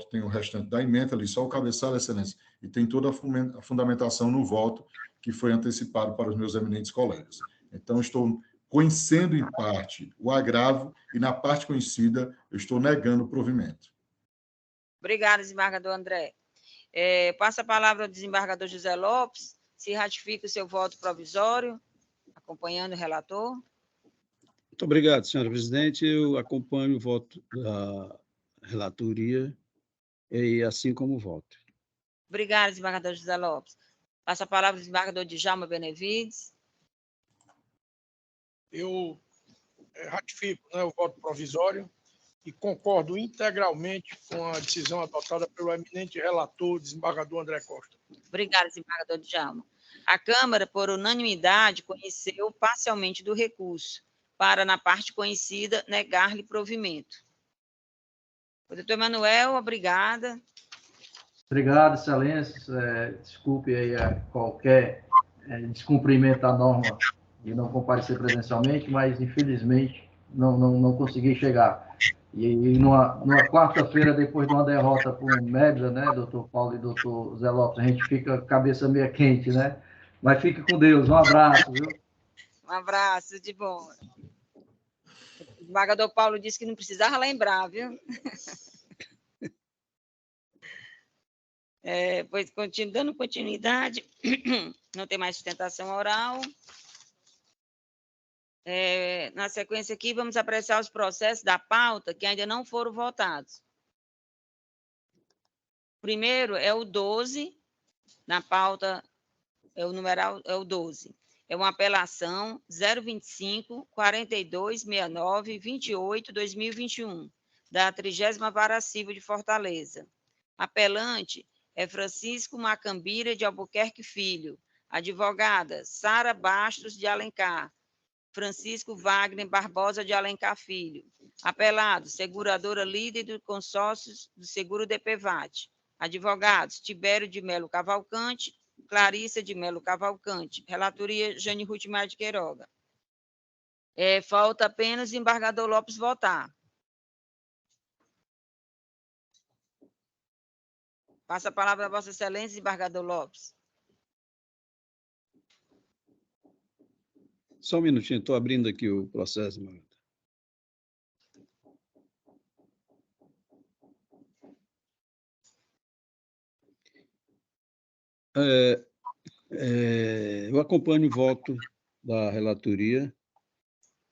tem o restante da ementa, ali só o cabeçalho, Excelência, e tem toda a fundamentação no voto que foi antecipado para os meus eminentes colegas. Então, estou conhecendo em parte o agravo e, na parte conhecida, eu estou negando o provimento.
Obrigada, desembargador André. Passa a palavra ao desembargador José Lopes, se ratifica o seu voto provisório, acompanhando o relator.
Muito obrigado, senhora presidente. Eu acompanho o voto da relatoria e assim como voto.
Obrigada, desembargador José Lopes. Passa a palavra ao desembargador Djalma Benevides.
Eu ratifico, né, o voto provisório e concordo integralmente com a decisão adotada pelo eminente relator, desembargador André Costa.
Obrigada, desembargador Djalma. A Câmara, por unanimidade, conheceu parcialmente do recurso, para, na parte conhecida, negar-lhe provimento. O doutor Emanuel, obrigada.
Obrigado, Excelência. Desculpe aí qualquer descumprimento da norma de não comparecer presencialmente, mas, infelizmente, não consegui chegar. E numa quarta-feira, depois de uma derrota por um Medra, né, doutor Paulo e doutor Zé Lopes, a gente fica cabeça meia quente, né? Mas fique com Deus. Um abraço, viu?
Um abraço, de bom. O desembargador Paulo disse que não precisava lembrar, viu? Pois, dando continuidade, não tem mais sustentação oral. Na sequência aqui, vamos apreciar os processos da pauta que ainda não foram votados. primeiro é o 12, na pauta, o numeral é o 12. É uma apelação 025 4269 28 2021, da 30ª Vara Civil de Fortaleza. Apelante é Francisco Macambira de Albuquerque Filho. Advogada Sara Bastos de Alencar. Francisco Wagner Barbosa de Alencar Filho. Apelado, seguradora líder do consórcio do seguro DPVAT. Advogados, Tibério de Melo Cavalcante, Clarissa de Melo Cavalcante. Relatoria, Jane Ruth Maia de Queiroga. Falta apenas o embargador Lopes votar. Passa a palavra a Vossa Excelência, embargador Lopes.
Só um minutinho, estou abrindo aqui o processo, Margarida. Eu acompanho o voto da relatoria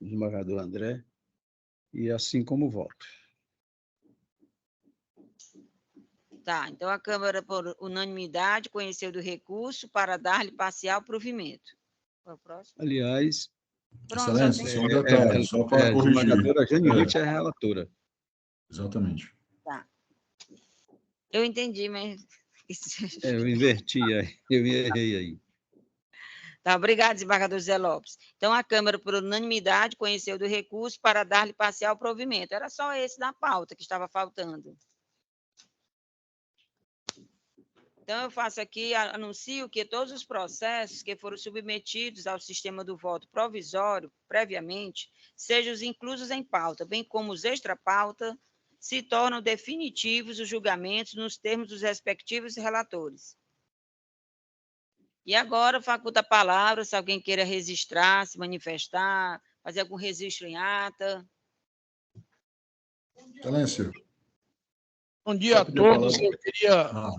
do desembargador André, e assim como voto.
Tá, então a Câmara, por unanimidade, conheceu do recurso para dar-lhe parcial provimento. Qual é o próximo?
Aliás,
Pronto,
Excelência, só um detalhe, só para
a
corrigir.
desembargadora Jane Ruth é a relatora.
Exatamente.
Tá. Eu entendi, mas...
Eu inverti aí, eu errei aí.
Tá, obrigado, desembargador José Lopes. Então, a Câmara, por unanimidade, conheceu do recurso para dar-lhe parcial provimento. Era só esse da pauta que estava faltando. Então, eu faço aqui, anuncio que todos os processos que foram submetidos ao sistema do voto provisório, previamente, sejam os inclusos em pauta, bem como os extra-pauta, se tornam definitivos os julgamentos nos termos dos respectivos relatores. E agora, faculta a palavra, se alguém queira registrar, se manifestar, fazer algum registro em ata.
Excelência.
Bom dia a todos.
Ah.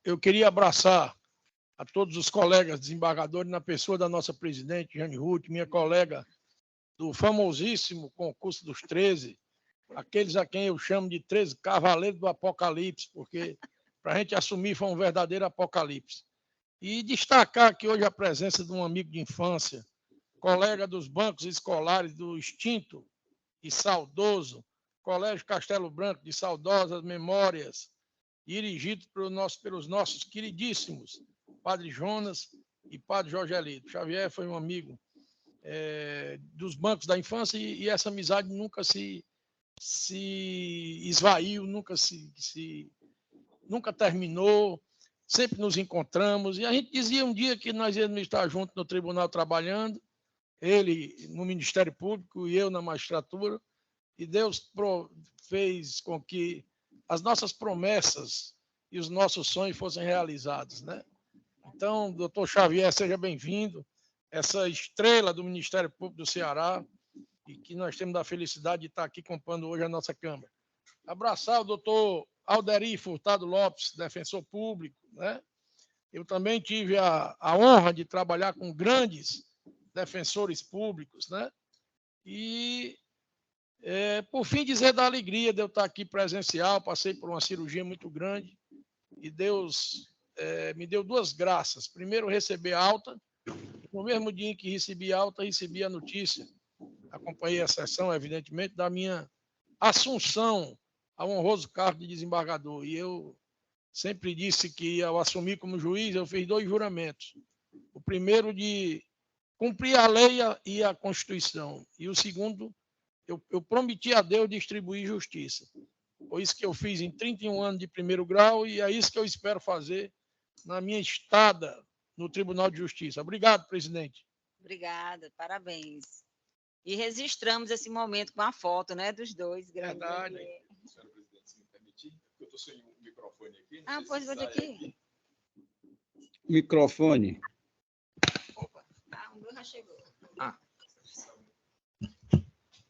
Eu queria abraçar a todos os colegas desembargadores, na pessoa da nossa presidente, Jane Ruth, minha colega do famosíssimo concurso dos 13, aqueles a quem eu chamo de 13 cavaleiros do apocalipse, porque para a gente assumir foi um verdadeiro apocalipse. E destacar aqui hoje a presença de um amigo de infância, colega dos bancos escolares do extinto e saudoso Colégio Castelo Branco, de saudosas memórias, dirigido pelos nossos queridíssimos Padre Jonas e Padre Jorge Elito. Xavier foi um amigo dos bancos da infância e essa amizade nunca se esvaiu, nunca terminou, sempre nos encontramos, e a gente dizia um dia que nós íamos estar juntos no tribunal trabalhando, ele no Ministério Público e eu na magistratura, e Deus fez com que as nossas promessas e os nossos sonhos fossem realizados, né? Então, doutor Xavier, seja bem-vindo, essa estrela do Ministério Público do Ceará, e que nós temos a felicidade de estar aqui compondo hoje a nossa Câmara. Abraçar o doutor Alderi Furtado Lopes, defensor público, né? Eu também tive a honra de trabalhar com grandes defensores públicos, né? E, por fim, dizer da alegria de eu estar aqui presencial, passei por uma cirurgia muito grande e Deus me deu duas graças. Primeiro, receber alta. No mesmo dia em que recebi alta, recebi a notícia, acompanhei a sessão, evidentemente, da minha assunção ao honroso cargo de desembargador. E eu sempre disse que, ao assumir como juiz, eu fiz 2 juramentos. O primeiro de cumprir a lei e a Constituição. E o segundo, eu prometi a Deus distribuir justiça. Foi isso que eu fiz em 31 anos de primeiro grau e é isso que eu espero fazer na minha estada no Tribunal de Justiça. Obrigado, presidente.
Obrigada, parabéns. E registramos esse momento com a foto, né, dos dois.
Verdade.
Senhora presidente, se me permitir, eu estou sem o microfone aqui.
Pois vou aqui.
Microfone.
Opa. O meu já chegou.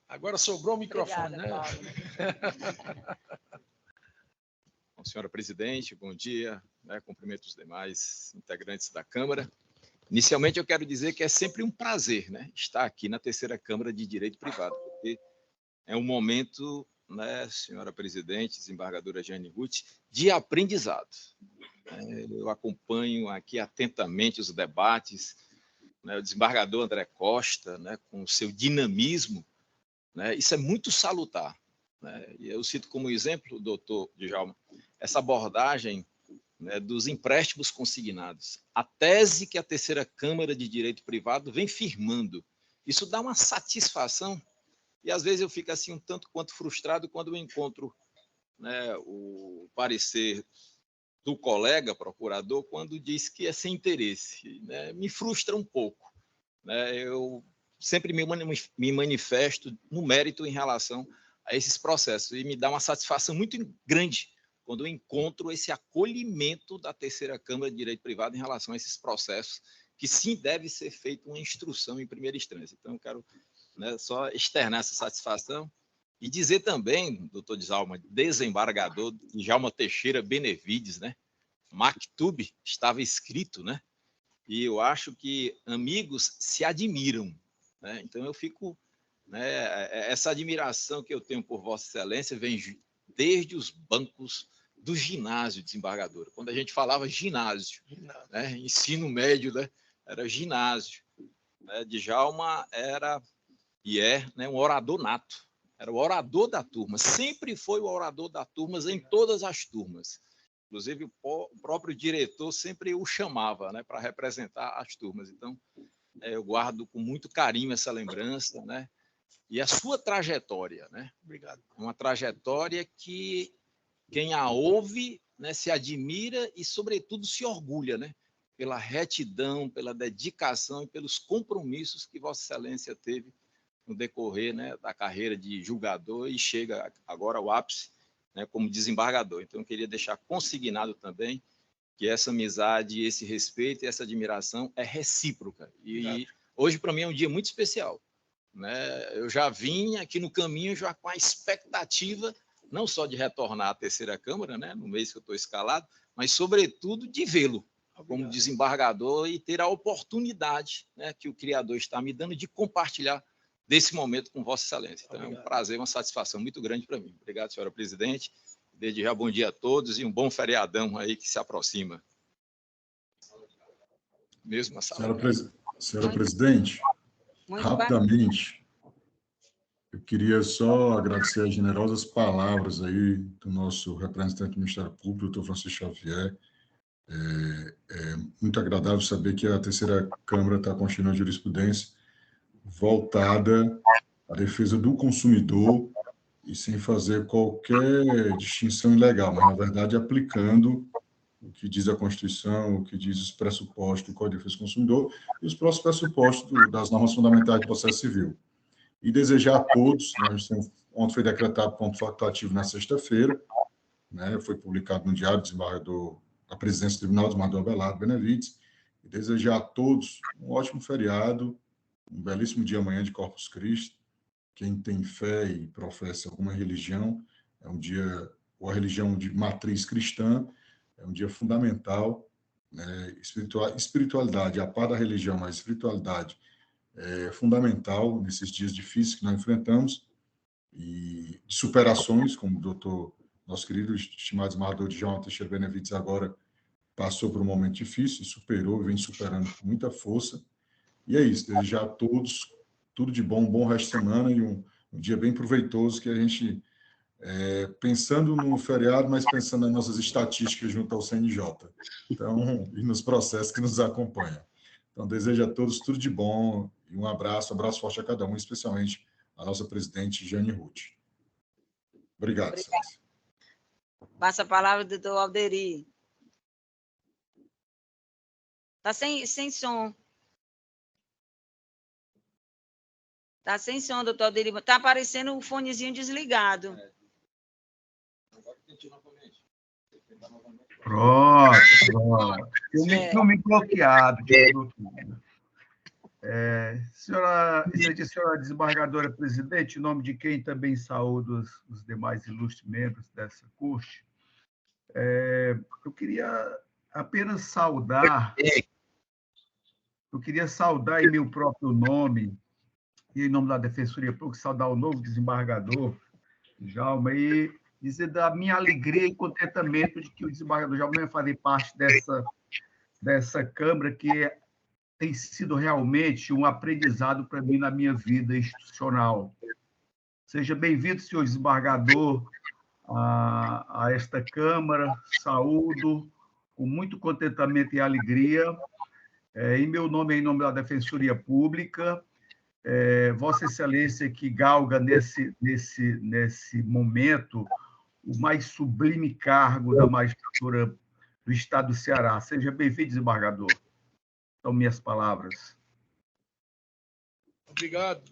Agora sobrou o microfone,
Obrigada,
né?
Bom, senhora presidente, bom dia. Cumprimento os demais integrantes da Câmara. Inicialmente, eu quero dizer que é sempre um prazer, né, estar aqui na terceira Câmara de Direito Privado, porque é um momento né, senhora presidente, desembargadora Jane Ruth, de aprendizado. Eu acompanho aqui atentamente os debates, né, o desembargador André Costa, né, com o seu dinamismo, né, isso é muito salutar. Né, e eu cito como exemplo, doutor Djalma, essa abordagem, né, dos empréstimos consignados, a tese que a terceira Câmara de Direito Privado vem firmando. Isso dá uma satisfação, e às vezes eu fico assim um tanto quanto frustrado quando eu encontro, né, o parecer do colega procurador quando diz que é sem interesse, né? Me frustra um pouco, né? Eu sempre me manifesto no mérito em relação a esses processos e me dá uma satisfação muito grande quando eu encontro esse acolhimento da terceira Câmara de Direito Privado em relação a esses processos, que sim deve ser feita uma instrução em primeira instância. Então, eu quero, né, só externar essa satisfação e dizer também, doutor Djalma, desembargador Djalma Teixeira Benevides, né? Maktub estava escrito, né? E eu acho que amigos se admiram, né? Então eu fico, né? Essa admiração que eu tenho por Vossa Excelência vem desde os bancos do ginásio, desembargadora. Quando a gente falava ginásio, né? Ensino médio, né? Era ginásio. Né? Djalma era e é, né, um orador nato. Era o orador da turma. Sempre foi o orador da turma em todas as turmas. Inclusive, o próprio diretor sempre o chamava, né, para representar as turmas. Então, eu guardo com muito carinho essa lembrança, né? E a sua trajetória, né?
Obrigado.
Uma trajetória que quem a ouve, né, se admira e, sobretudo, se orgulha, né? Pela retidão, pela dedicação e pelos compromissos que Vossa Excelência teve no decorrer, né, da carreira de julgador e chega agora ao ápice, né, como desembargador. Então, eu queria deixar consignado também que essa amizade, esse respeito e essa admiração é recíproca. E hoje, para mim, é um dia muito especial. Né? Eu já vim aqui no caminho já com a expectativa, não só de retornar à terceira Câmara, né, no mês que eu estou escalado, mas, sobretudo, de vê-lo como desembargador e ter a oportunidade, né, que o Criador está me dando de compartilhar desse momento com Vossa Excelência. Então, é um prazer, uma satisfação muito grande para mim. Obrigado, senhora presidente. Desde já, bom dia a todos e um bom feriadão aí que se aproxima. Mesmo a sala.
Senhora presidente, rapidamente, eu queria só agradecer as generosas palavras aí do nosso representante do Ministério Público, doutor Francisco Xavier. É muito agradável saber que a terceira Câmara está construindo a jurisprudência voltada à defesa do consumidor e sem fazer qualquer distinção ilegal, mas, na verdade, aplicando o que diz a Constituição, o que diz os pressupostos do Código de Defesa do Consumidor e os próprios pressupostos das normas fundamentais do processo civil. E desejar a todos, ontem foi decretado ponto facultativo na sexta-feira, né, foi publicado no Diário do Desembargador, da Presidência do Tribunal, desembargador Abelardo Benevides, e desejar a todos um ótimo feriado, um belíssimo dia amanhã de Corpus Christi. Quem tem fé e professa alguma religião, é um dia, ou a religião de matriz cristã, é um dia fundamental, né? Espiritualidade, a par da religião, mas espiritualidade é fundamental nesses dias difíceis que nós enfrentamos, e de superações, como o doutor, nosso querido estimado desembargador Djalma Teixeira Benevides agora passou por um momento difícil, superou, vem superando com muita força. E é isso, desejar a todos tudo de bom, um bom resto de semana e um dia bem proveitoso, que a gente, pensando no feriado, mas pensando nas nossas estatísticas junto ao CNJ, então, e nos processos que nos acompanham. Então, desejo a todos tudo de bom e um abraço forte a cada um, especialmente a nossa presidente, Jane Ruth. Obrigado, Excelência.
Passa a palavra, doutor Alderi. Está sem som. Está sem som, doutor Alderi. Está aparecendo o fonezinho desligado.
Pronto. Eu me bloqueado. Senhora desembargadora presidente, em nome de quem também saúdo os demais ilustres membros dessa corte, eu queria apenas saudar, em meu próprio nome, e em nome da Defensoria Pública, saudar o novo desembargador, Djalma, e dizer da minha alegria e contentamento de que o desembargador Djalma vai fazer parte dessa Câmara, que tem sido realmente um aprendizado para mim na minha vida institucional. Seja bem-vindo, senhor desembargador, a esta Câmara. Saúdo com muito contentamento e alegria. Em meu nome, em nome da Defensoria Pública, Vossa Excelência que galga nesse momento o mais sublime cargo da magistratura do Estado do Ceará. Seja bem-vindo, desembargador. São minhas palavras.
Obrigado.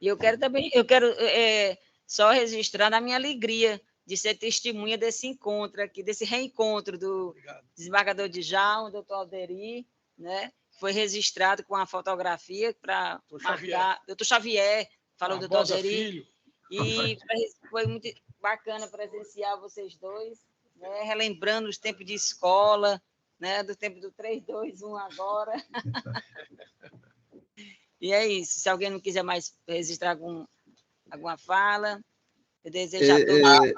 E eu quero só registrar a minha alegria de ser testemunha desse encontro aqui, desse reencontro do desembargador Djalma, doutor Alderi, né? Foi registrado com a fotografia para marcar. Doutor Xavier, falou doutor Alderi. E foi muito bacana presenciar vocês dois, né? Relembrando os tempos de escola, né? Do tempo do 3, 2, 1 agora. E é isso. Se alguém não quiser mais registrar alguma fala, eu desejo a todos...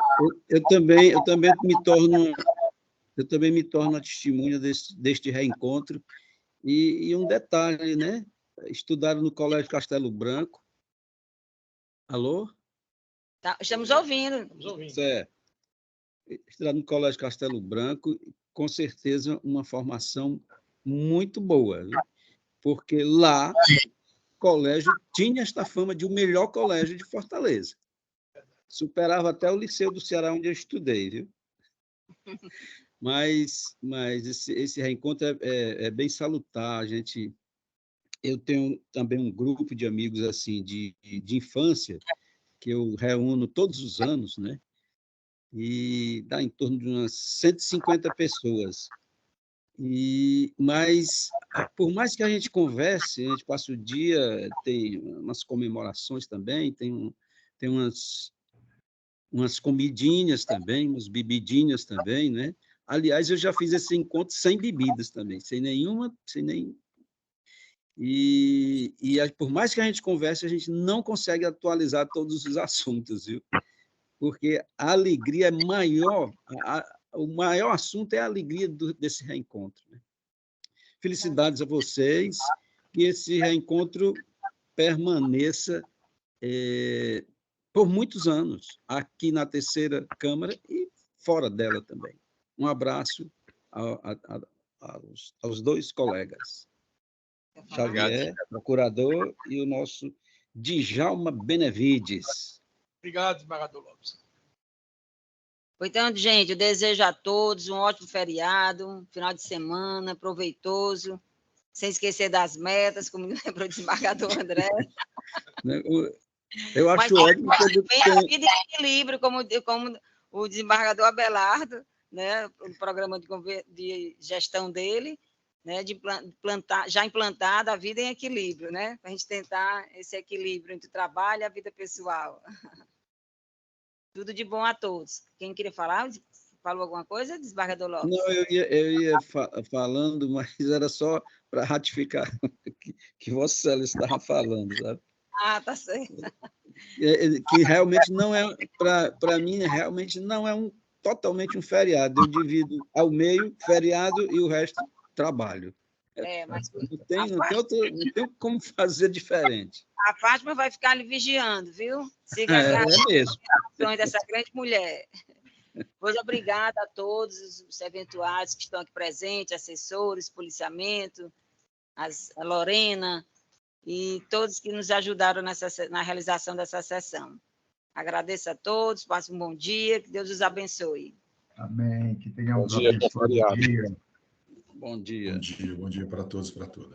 Eu também me torno a testemunha deste reencontro. E um detalhe, né? Estudaram no Colégio Castelo Branco. Alô?
Tá, estamos ouvindo.
Certo. Estudaram no Colégio Castelo Branco, com certeza uma formação muito boa, viu? Porque lá o colégio tinha esta fama de o melhor colégio de Fortaleza. Superava até o Liceu do Ceará, onde eu estudei, viu? Mas esse reencontro é bem salutar. Eu tenho também um grupo de amigos assim de infância que eu reúno todos os anos, né? E dá em torno de umas 150 pessoas. Mas, por mais que a gente converse, a gente passa o dia, tem umas comemorações também, tem umas comidinhas também, umas bebidinhas também, né? Aliás, eu já fiz esse encontro sem bebidas também, sem nenhuma. E por mais que a gente converse, a gente não consegue atualizar todos os assuntos, viu? Porque a alegria é maior, o maior assunto é a alegria desse reencontro, né? Felicidades a vocês, que esse reencontro permaneça por muitos anos, aqui na terceira Câmara e fora dela também. Um abraço aos dois colegas, Xavier, procurador, e o nosso Djalma Benevides.
Obrigado, desembargador Lopes.
Então, gente, eu desejo a todos um ótimo feriado, um final de semana proveitoso, sem esquecer das metas, como lembrou o desembargador André.
Eu acho ótimo.
Mas a vida em equilíbrio, como o desembargador Abelardo, né, o programa de gestão dele, né, de já implantada a vida em equilíbrio, né, para a gente tentar esse equilíbrio entre o trabalho e a vida pessoal. Tudo de bom a todos. Quem queria falar? Falou alguma coisa, desembargador Lopes?
Não, eu ia falando, mas era só para ratificar que Vossa Excelência estava falando, sabe?
Ah, tá certo.
Que realmente não é, para mim, realmente não é totalmente um feriado. Eu divido ao meio feriado e o resto trabalho.
Mas
não tem como fazer diferente.
A Fátima vai ficar ali vigiando, viu? Siga
mesmo.
Dessa grande mulher. Pois obrigada a todos os eventuais que estão aqui presentes, assessores, policiamento, a Lorena e todos que nos ajudaram na realização dessa sessão. Agradeço a todos, passem um bom dia, que Deus os abençoe.
Amém, que tenhamos
um abençoado dia.
Bom dia.
Bom dia para todos e para todas.